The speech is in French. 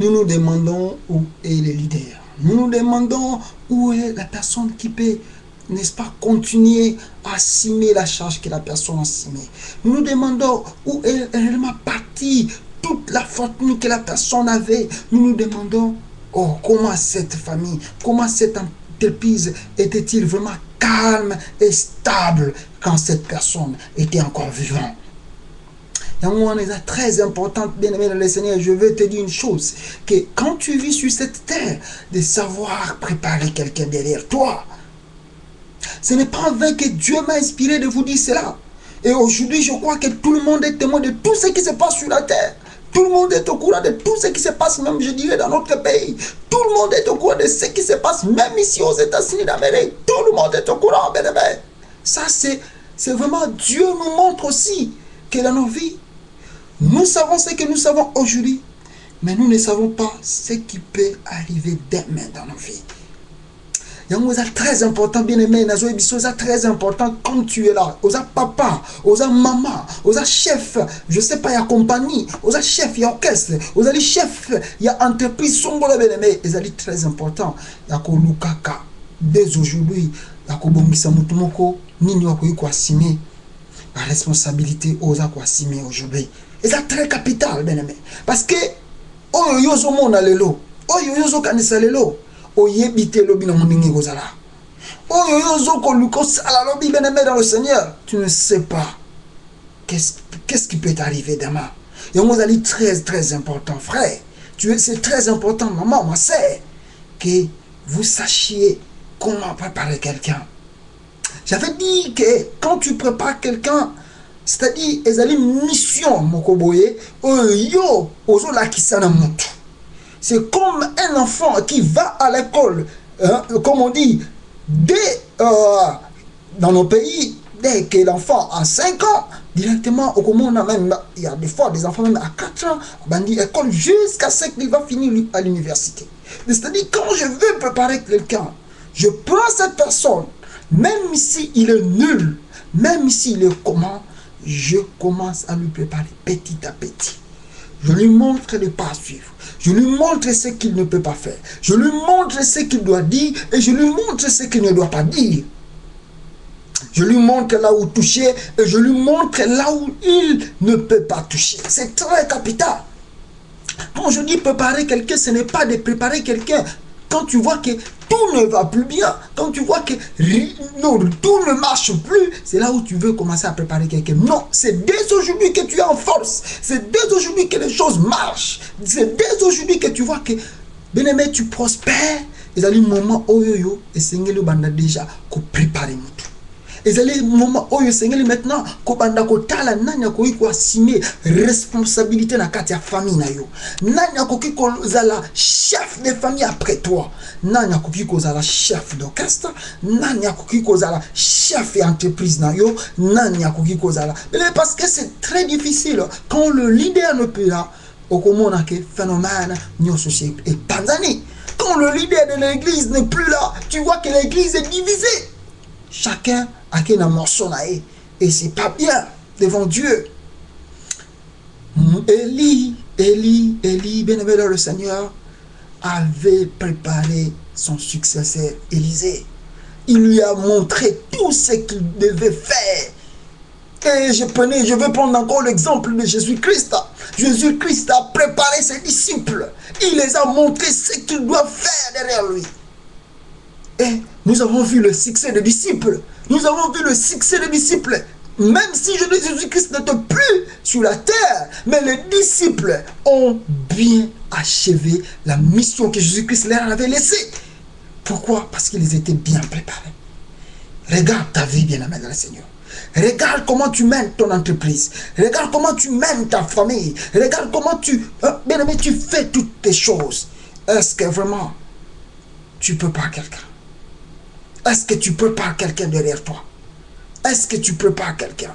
Nous nous demandons où est le leader. Nous nous demandons où est la personne qui peut, n'est-ce pas, continuer à assumer la charge que la personne a assumée. Nous nous demandons où est réellement partie toute la fortune que la personne avait. Nous nous demandons, oh, comment cette famille, comment cette entreprise était-il vraiment calme et stable quand cette personne était encore vivante. C'est très important, bien-aimé dans le Seigneur. Je veux te dire une chose, que quand tu vis sur cette terre, de savoir préparer quelqu'un derrière toi. Ce n'est pas en vain que Dieu m'a inspiré de vous dire cela. Et aujourd'hui, je crois que tout le monde est témoin de tout ce qui se passe sur la terre. Tout le monde est au courant de tout ce qui se passe, même je dirais dans notre pays. Tout le monde est au courant de ce qui se passe, même ici aux États-Unis d'Amérique. Tout le monde est au courant, bien-aimé. Ça, c'est vraiment Dieu nous montre aussi que dans nos vies, nous savons ce que nous savons aujourd'hui, mais nous ne savons pas ce qui peut arriver demain dans nos vies. C'est très important, bien-aimé, c'est très important quand tu es là. Osa papa, osa maman, osa chef, je sais pas, il y a compagnie, osa chef, il y a orchestre, osa les chef, il y a entreprise, sombola bien-aimé. C'est très important. Il y a Lukaka, dès aujourd'hui, il y a Bombisa Mutumoko, Nini Wakoyiko Asime, la responsabilité osa Kwasime aujourd'hui. Et c'est très capital, bien-aimé. Parce que, oh, yozo mona lelo, oh, yozo kanisa lelo, oh, yebite lobi na moningi gozala. Oh, yozo koluko sala lobi, bien-aimé dans le Seigneur. Tu ne sais pas qu'est-ce qui peut t'arriver demain. Et on a dit très, très important, frère. C'est très important, maman, ma sœur, que vous sachiez comment préparer quelqu'un. J'avais dit que quand tu prépares quelqu'un, c'est-à-dire, ils ont une mission, mokoboye, yo, ozo la kisana mutu. C'est comme un enfant qui va à l'école, comme on dit, dans nos pays, dès que l'enfant a 5 ans, directement, au comment on a même, il y a des fois des enfants même à 4 ans, on dit école jusqu'à ce qu'il va finir à l'université. C'est-à-dire, quand je veux préparer quelqu'un, je prends cette personne, même si il est nul, même s'il est comment, je commence à lui préparer petit à petit. Je lui montre les pas à suivre. Je lui montre ce qu'il ne peut pas faire. Je lui montre ce qu'il doit dire et je lui montre ce qu'il ne doit pas dire. Je lui montre là où toucher et je lui montre là où il ne peut pas toucher. C'est très capital. Quand je dis préparer quelqu'un, ce n'est pas de préparer quelqu'un. Quand tu vois que tout ne va plus bien, quand tu vois que non, tout ne marche plus, c'est là où tu veux commencer à préparer quelqu'un. Non, c'est dès aujourd'hui que tu es en force. C'est dès aujourd'hui que les choses marchent. C'est dès aujourd'hui que tu vois que, bien aimé, tu prospères. Et c'est le moment où et c'est le banda déjà qu'on prépare tout. Et c'est le moment où c'est maintenant qu'on banda ko tala nanya ko iko assumer responsabilité na kati ya famille na yo. Nanya ko kiko zala chef de famille après toi. Nanya ko kiko zala chef d'orchestre, nanya ko kiko zala chef d'entreprise na yo, nanya ko kiko zala. Mais parce que c'est très difficile quand le leader ne peut là, au comment que phénomène nyo société et Tanzanie. Quand le leader de l'église n'est plus là, tu vois que l'église est divisée. Chacun a un morceau et c'est pas bien devant Dieu. Élie, bien-aimé dans le Seigneur, avait préparé son successeur Élisée. Il lui a montré tout ce qu'il devait faire. Et je veux prendre encore l'exemple de Jésus-Christ. Jésus-Christ a préparé ses disciples. Il les a montré ce qu'ils doivent faire derrière lui. Et nous avons vu le succès des disciples. Nous avons vu le succès des disciples. Même si Jésus-Christ n'était plus sur la terre, mais les disciples ont bien achevé la mission que Jésus-Christ leur avait laissée. Pourquoi? Parce qu'ils étaient bien préparés. Regarde ta vie, bien-aimé dans le Seigneur. Regarde comment tu mènes ton entreprise. Regarde comment tu mènes ta famille. Regarde comment bien-aimé, tu fais toutes tes choses. Est-ce que vraiment tu peux pas quelqu'un? Est-ce que tu prépares quelqu'un derrière toi? Est-ce que tu prépares quelqu'un?